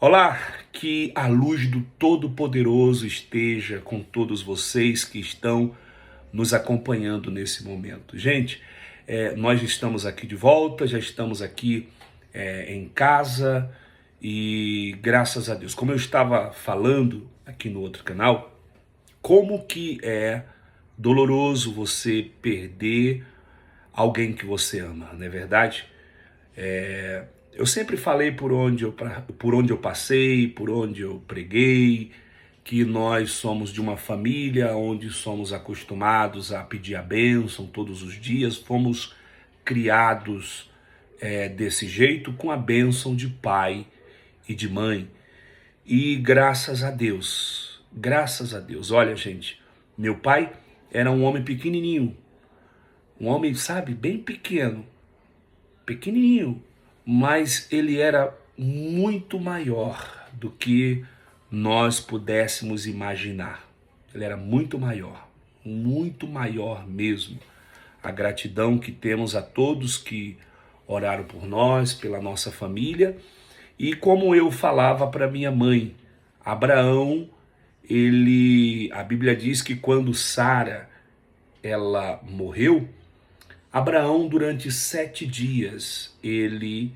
Olá, que a luz do Todo-Poderoso esteja com todos vocês que estão nos acompanhando nesse momento. Gente, nós estamos aqui de volta, já estamos aqui em casa e graças a Deus. Como eu estava falando aqui no outro canal, como que é doloroso você perder alguém que você ama, não é verdade? Eu sempre falei por onde eu passei, por onde eu preguei, que nós somos de uma família onde somos acostumados a pedir a bênção todos os dias, fomos criados desse jeito, com a bênção de pai e de mãe. E graças a Deus, olha gente, meu pai era um homem pequenininho, um homem, sabe, bem pequeno, pequenininho, mas ele era muito maior do que nós pudéssemos imaginar. Ele era muito maior mesmo. A gratidão que temos a todos que oraram por nós, pela nossa família. E como eu falava para minha mãe, Abraão, a Bíblia diz que quando Sara ela morreu, Abraão, durante 7 dias, ele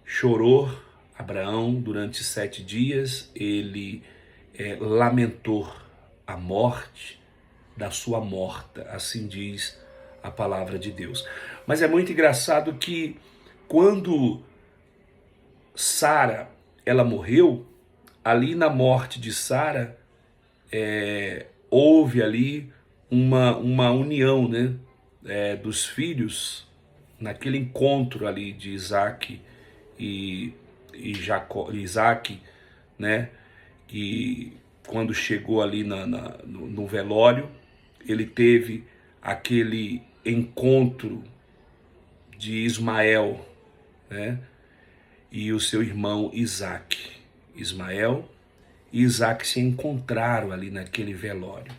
chorou. Abraão, durante 7 dias, ele lamentou a morte da sua morta, assim diz a palavra de Deus. Mas é muito engraçado que quando Sara, ela morreu, ali na morte de Sara, houve ali uma união, né, dos filhos, naquele encontro ali de Isaac e Jacó, Isaac, né, que quando chegou ali no velório, ele teve aquele encontro de Ismael, né, e o seu irmão Isaac. Ismael e Isaac se encontraram ali naquele velório.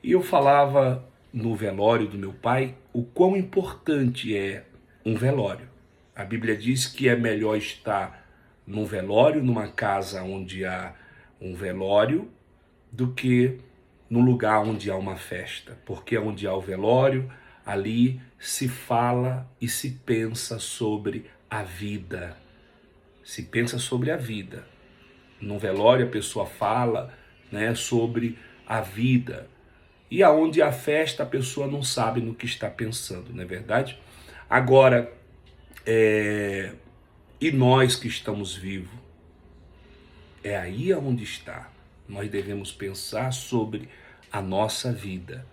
E eu falava no velório do meu pai o quão importante é um velório. A Bíblia diz que é melhor estar num velório, numa casa onde há um velório, do que no lugar onde há uma festa. Porque onde há o velório, ali se fala e se pensa sobre a vida. Se pensa sobre a vida. No velório a pessoa fala, né, sobre a vida. E aonde há festa a pessoa não sabe no que está pensando, não é verdade? Agora, e nós que estamos vivos? É aí aonde está. Nós devemos pensar sobre a nossa vida,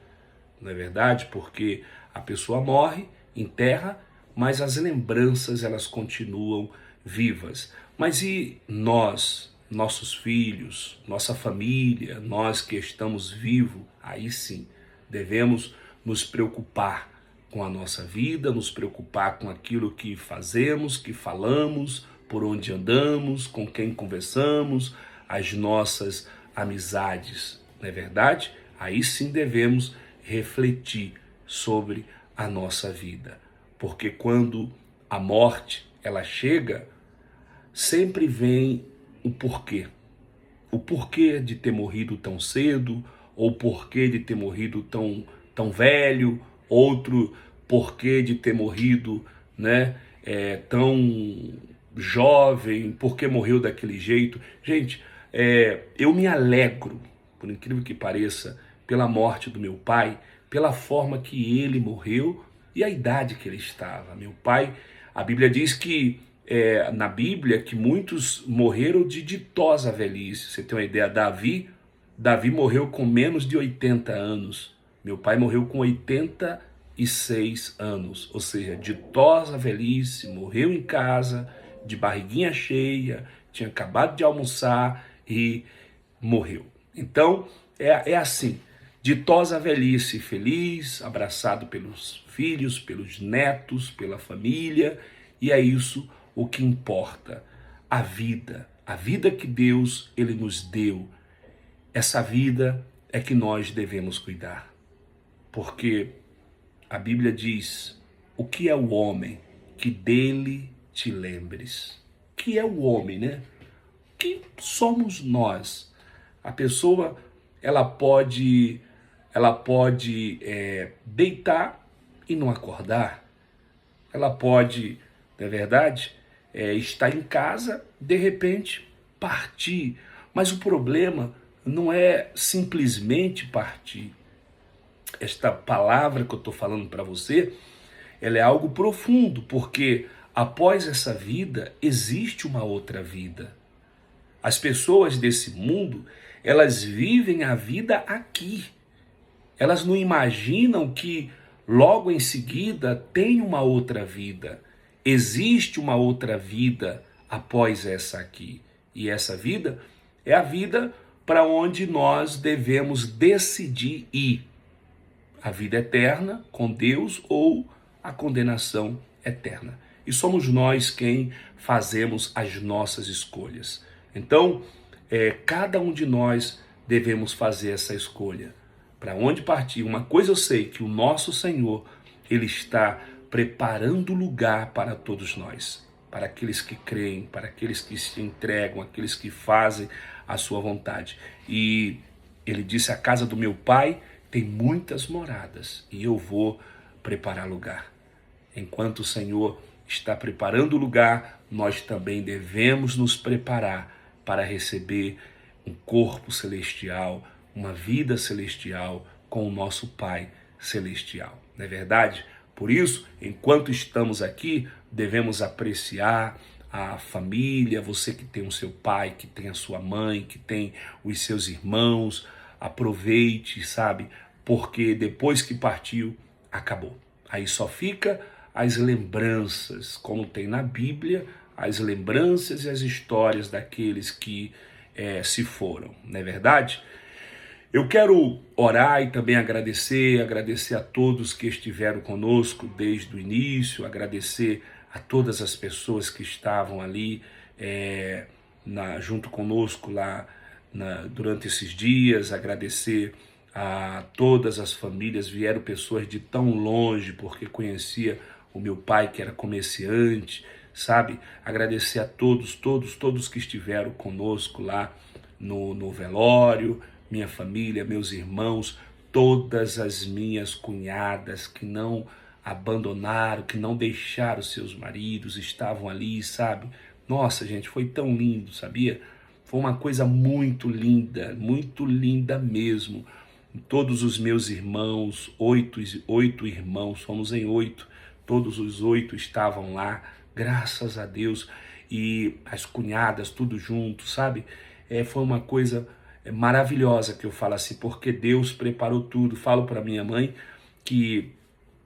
não é verdade? Porque a pessoa morre, enterra, mas as lembranças elas continuam vivas. Mas e nós, nossos filhos, nossa família, nós que estamos vivos, aí sim, devemos nos preocupar com a nossa vida, nos preocupar com aquilo que fazemos, que falamos, por onde andamos, com quem conversamos, as nossas amizades, não é verdade? Aí sim devemos refletir sobre a nossa vida, porque quando a morte ela chega, sempre vem o porquê de ter morrido tão cedo, ou o porquê de ter morrido tão velho, outro porquê de ter morrido, né, tão jovem, porque morreu daquele jeito. Gente, eu me alegro, por incrível que pareça, pela morte do meu pai, pela forma que ele morreu e a idade que ele estava. Meu pai, a Bíblia diz que, na Bíblia, que muitos morreram de ditosa velhice. Você tem uma ideia, Davi morreu com menos de 80 anos. Meu pai morreu com 86 anos, ou seja, ditosa velhice, morreu em casa, de barriguinha cheia, tinha acabado de almoçar e morreu. Então, é assim, ditosa velhice, feliz, abraçado pelos filhos, pelos netos, pela família, e é isso o que importa. A vida que Deus ele nos deu, essa vida é que nós devemos cuidar. Porque a Bíblia diz, o que é o homem que dele te lembres? O que é o homem, né? que somos nós. A pessoa, ela pode deitar e não acordar. Ela pode, não é verdade, estar em casa, de repente partir. Mas o problema não é simplesmente partir. Esta palavra que eu estou falando para você, ela é algo profundo, porque após essa vida existe uma outra vida. As pessoas desse mundo, elas vivem a vida aqui. Elas não imaginam que logo em seguida tem uma outra vida. Existe uma outra vida após essa aqui. E essa vida é a vida para onde nós devemos decidir ir. A vida eterna com Deus ou a condenação eterna. E somos nós quem fazemos as nossas escolhas. Então, cada um de nós devemos fazer essa escolha. Para onde partir? Uma coisa eu sei, que o nosso Senhor, Ele está preparando lugar para todos nós. Para aqueles que creem, para aqueles que se entregam, aqueles que fazem a sua vontade. E Ele disse, a casa do meu Pai tem muitas moradas e eu vou preparar lugar. Enquanto o Senhor está preparando o lugar, nós também devemos nos preparar para receber um corpo celestial, uma vida celestial com o nosso Pai celestial. Não é verdade? Por isso, enquanto estamos aqui, devemos apreciar a família, você que tem o seu pai, que tem a sua mãe, que tem os seus irmãos. Aproveite, sabe? Porque depois que partiu, acabou. Aí só fica as lembranças, como tem na Bíblia, as lembranças e as histórias daqueles que se foram, não é verdade? Eu quero orar e também agradecer a todos que estiveram conosco desde o início, agradecer a todas as pessoas que estavam ali junto conosco lá durante esses dias, agradecer a todas as famílias. Vieram pessoas de tão longe porque conhecia o meu pai que era comerciante, sabe? Agradecer a todos que estiveram conosco lá no velório, minha família, meus irmãos, todas as minhas cunhadas que não abandonaram, que não deixaram seus maridos, estavam ali, sabe? Nossa, gente, foi tão lindo, sabia? Foi uma coisa muito linda mesmo. Todos os meus irmãos, oito irmãos, somos em 8, todos os 8 estavam lá, graças a Deus, e as cunhadas, tudo junto, sabe? Foi uma coisa maravilhosa que eu falo assim, porque Deus preparou tudo. Falo para minha mãe que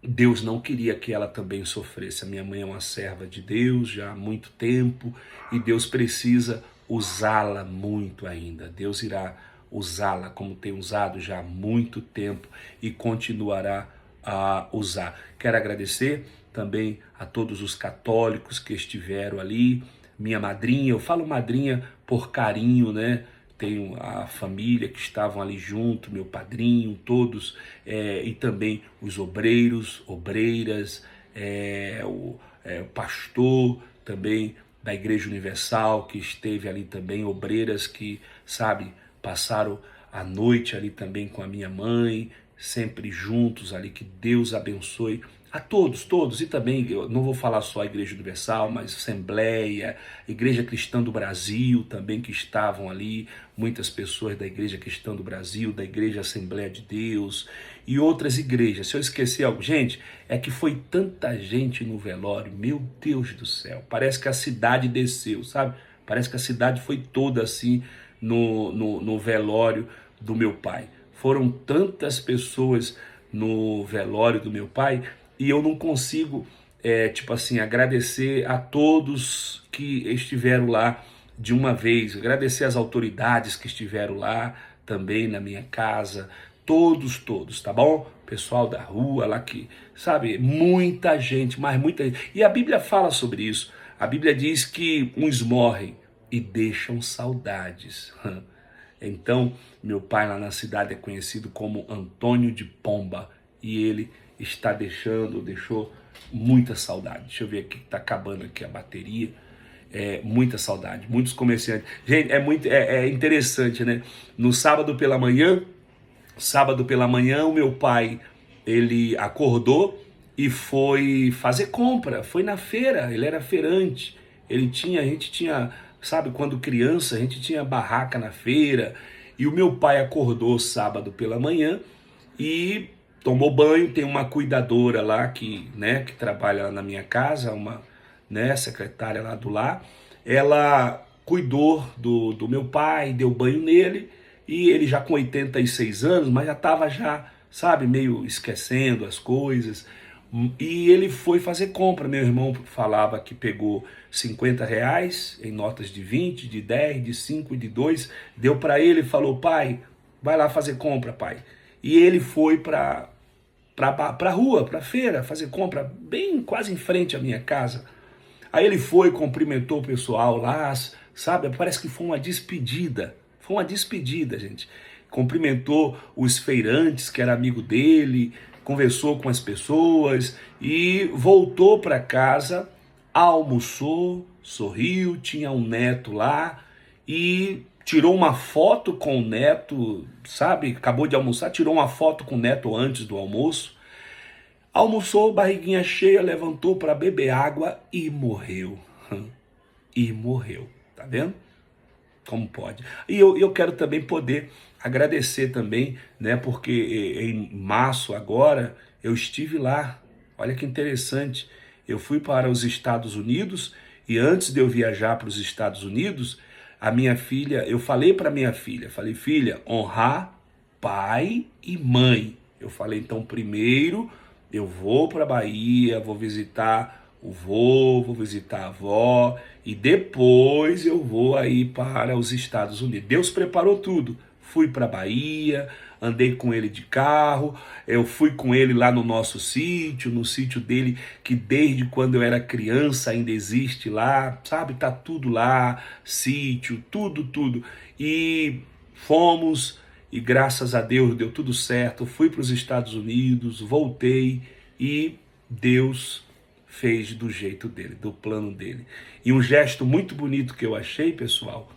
Deus não queria que ela também sofresse. A minha mãe é uma serva de Deus já há muito tempo e Deus precisa usá-la muito ainda. Deus irá usá-la como tem usado já há muito tempo e continuará a usar. Quero agradecer também a todos os católicos que estiveram ali, minha madrinha, eu falo madrinha por carinho, né? Tenho a família que estavam ali junto, meu padrinho, todos, e também os obreiros, obreiras, o pastor também da Igreja Universal que esteve ali também, obreiras que, sabe, passaram a noite ali também com a minha mãe, sempre juntos ali, que Deus abençoe a todos, e também, eu não vou falar só a Igreja Universal, mas Assembleia, Igreja Cristã do Brasil também que estavam ali, muitas pessoas da Igreja Cristã do Brasil, da Igreja Assembleia de Deus e outras igrejas. Se eu esquecer algo, gente, é que foi tanta gente no velório, meu Deus do céu, parece que a cidade desceu, sabe? Parece que a cidade foi toda assim no velório do meu pai. Foram tantas pessoas no velório do meu pai e eu não consigo, agradecer a todos que estiveram lá de uma vez, agradecer as autoridades que estiveram lá também na minha casa, todos, tá bom? Pessoal da rua lá que, sabe, muita gente, mas muita gente. E a Bíblia fala sobre isso. A Bíblia diz que uns morrem e deixam saudades. Então, meu pai lá na cidade é conhecido como Antônio de Pomba e ele deixou muita saudade. Deixa eu ver aqui que tá acabando aqui a bateria. muita saudade, muitos comerciantes. Gente, é interessante, né? No sábado pela manhã, o meu pai, ele acordou e foi fazer compra, foi na feira, ele era feirante. A gente tinha, sabe, quando criança, a gente tinha barraca na feira, e o meu pai acordou sábado pela manhã e tomou banho. Tem uma cuidadora lá que trabalha lá na minha casa, uma, né, secretária lá do lar. Ela cuidou do meu pai, deu banho nele, e ele já com 86 anos, mas já estava já, sabe, meio esquecendo as coisas. E ele foi fazer compra. Meu irmão falava que pegou R$ 50 em notas de 20, de 10, de 5 e de 2. Deu para ele e falou: pai, vai lá fazer compra, pai. E ele foi para rua, para feira, fazer compra, bem quase em frente à minha casa. Aí ele foi, cumprimentou o pessoal lá, sabe? Parece que foi uma despedida. Foi uma despedida, gente. Cumprimentou os feirantes, que era amigo dele, conversou com as pessoas e voltou para casa, almoçou, sorriu, tinha um neto lá e tirou uma foto com o neto, sabe? Acabou de almoçar, tirou uma foto com o neto antes do almoço. Almoçou, barriguinha cheia, levantou para beber água e morreu. E morreu, tá vendo? Como pode? E eu quero também poder agradecer também, né? Porque em março agora eu estive lá. Olha que interessante. Eu fui para os Estados Unidos e antes de eu viajar para os Estados Unidos, a minha filha, eu falei para minha filha, falei: filha, honrar pai e mãe. Eu falei: então primeiro eu vou para a Bahia, vou visitar o vô, vou visitar a avó e depois eu vou aí para os Estados Unidos. Deus preparou tudo. Fui para a Bahia, andei com ele de carro, eu fui com ele lá no nosso sítio, no sítio dele, que desde quando eu era criança ainda existe lá, sabe? Tá tudo lá, sítio, tudo, tudo. E fomos, e graças a Deus deu tudo certo. Fui para os Estados Unidos, voltei e Deus fez do jeito dele, do plano dele. E um gesto muito bonito que eu achei, pessoal,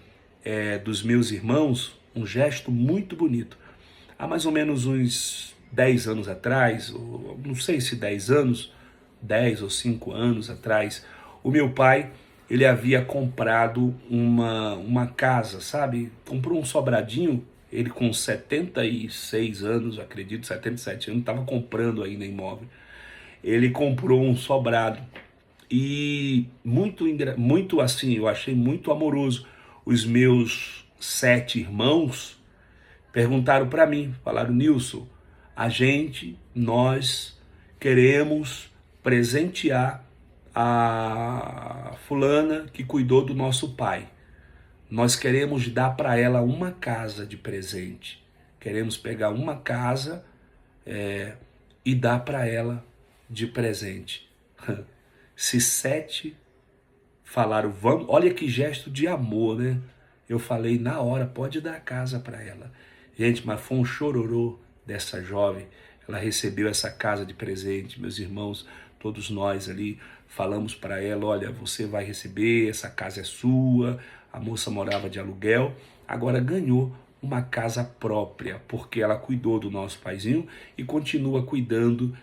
dos meus irmãos, um gesto muito bonito. Há mais ou menos uns 10 anos atrás, ou não sei se 10 anos, 10 ou 5 anos atrás, o meu pai, ele havia comprado uma casa, sabe? Comprou um sobradinho, ele com 76 anos, acredito, 77 anos, estava comprando ainda imóvel. Ele comprou um sobrado e muito assim, eu achei muito amoroso. Os meus 7 irmãos perguntaram para mim, falaram: Nilson, nós queremos presentear a fulana que cuidou do nosso pai. Nós queremos dar para ela uma casa de presente. Queremos pegar uma casa e dar para ela de presente. Se 7 falaram: vamos, olha que gesto de amor, né? Eu falei na hora: pode dar a casa para ela. Gente, mas foi um chororô dessa jovem. Ela recebeu essa casa de presente. Meus irmãos, todos nós ali, falamos para ela: olha, você vai receber, essa casa é sua. A moça morava de aluguel, agora ganhou uma casa própria, porque ela cuidou do nosso paizinho e continua cuidando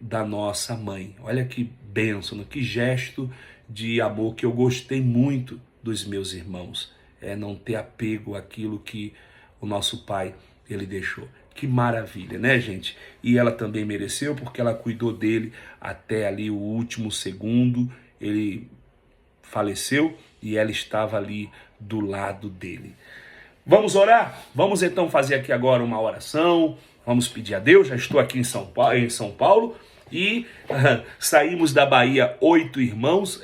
da nossa mãe. Olha que bênção, que gesto de amor que eu gostei muito dos meus irmãos. Não ter apego àquilo que o nosso pai, ele deixou. Que maravilha, né, gente? E ela também mereceu, porque ela cuidou dele até ali o último segundo. Ele faleceu e ela estava ali do lado dele. Vamos orar? Vamos então fazer aqui agora uma oração. Vamos pedir a Deus. Já estou aqui em São Paulo e saímos da Bahia 8 irmãos,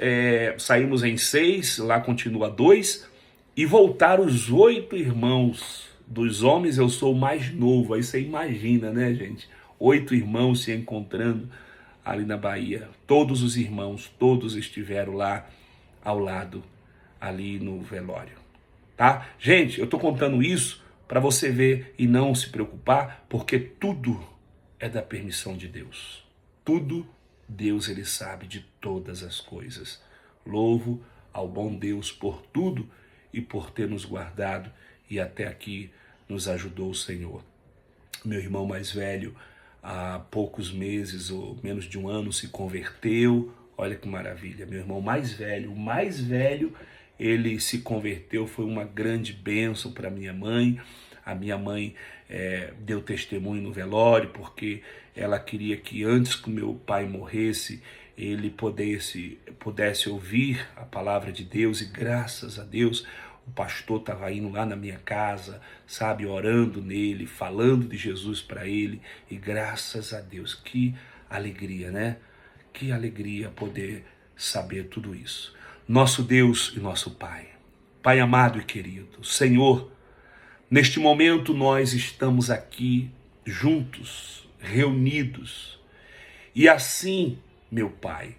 saímos em 6, lá continua 2, e voltaram os 8 irmãos. Dos homens eu sou o mais novo, aí você imagina, né, gente? 8 irmãos se encontrando ali na Bahia. Todos os irmãos, todos estiveram lá ao lado, ali no velório. Tá? Gente, eu tô contando isso para você ver e não se preocupar, porque tudo é da permissão de Deus. Tudo Deus, ele sabe de todas as coisas. Louvo ao bom Deus por tudo e por ter nos guardado e até aqui nos ajudou o Senhor. Meu irmão mais velho, há poucos meses ou menos de um ano, se converteu. Olha que maravilha. Meu irmão mais velho, o mais velho, ele se converteu, foi uma grande bênção para minha mãe. A minha mãe deu testemunho no velório, porque ela queria que antes que o meu pai morresse, ele pudesse ouvir a palavra de Deus, e graças a Deus o pastor estava indo lá na minha casa, sabe, orando nele, falando de Jesus para ele, e graças a Deus, que alegria, né? Que alegria poder saber tudo isso. Nosso Deus e nosso Pai, Pai amado e querido, Senhor, neste momento nós estamos aqui juntos, reunidos, e assim, meu Pai,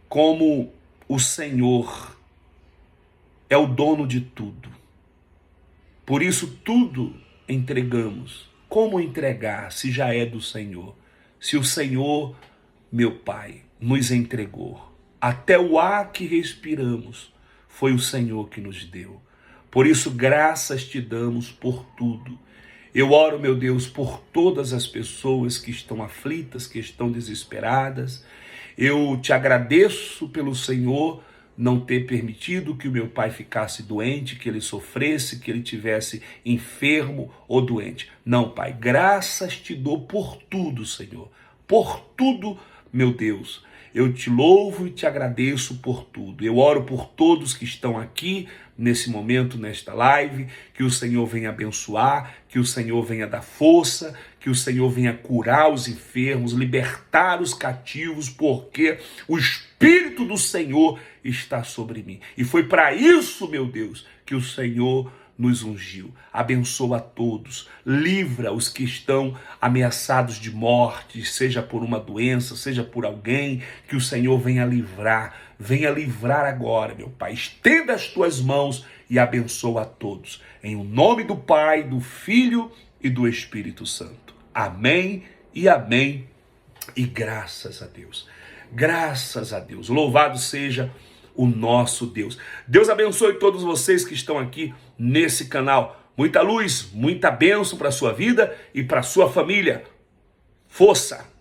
como o Senhor é o dono de tudo, por isso tudo entregamos. Como entregar se já é do Senhor? Se o Senhor, meu Pai, nos entregou, até o ar que respiramos foi o Senhor que nos deu. Por isso, graças te damos por tudo. Eu oro, meu Deus, por todas as pessoas que estão aflitas, que estão desesperadas. Eu te agradeço pelo Senhor não ter permitido que o meu pai ficasse doente, que ele sofresse, que ele tivesse enfermo ou doente. Não, Pai, graças te dou por tudo, Senhor. Por tudo, meu Deus. Eu te louvo e te agradeço por tudo. Eu oro por todos que estão aqui nesse momento, nesta live, que o Senhor venha abençoar, que o Senhor venha dar força, que o Senhor venha curar os enfermos, libertar os cativos, porque o Espírito do Senhor está sobre mim. E foi para isso, meu Deus, que o Senhor nos ungiu. Abençoa a todos, livra os que estão ameaçados de morte, seja por uma doença, seja por alguém, que o Senhor venha livrar agora, meu Pai. Estenda as tuas mãos e abençoa a todos. Em o nome do Pai, do Filho e do Espírito Santo. Amém e amém. E graças a Deus. Graças a Deus. Louvado seja o nosso Deus. Deus abençoe todos vocês que estão aqui nesse canal. Muita luz, muita bênção para a sua vida e para a sua família. Força!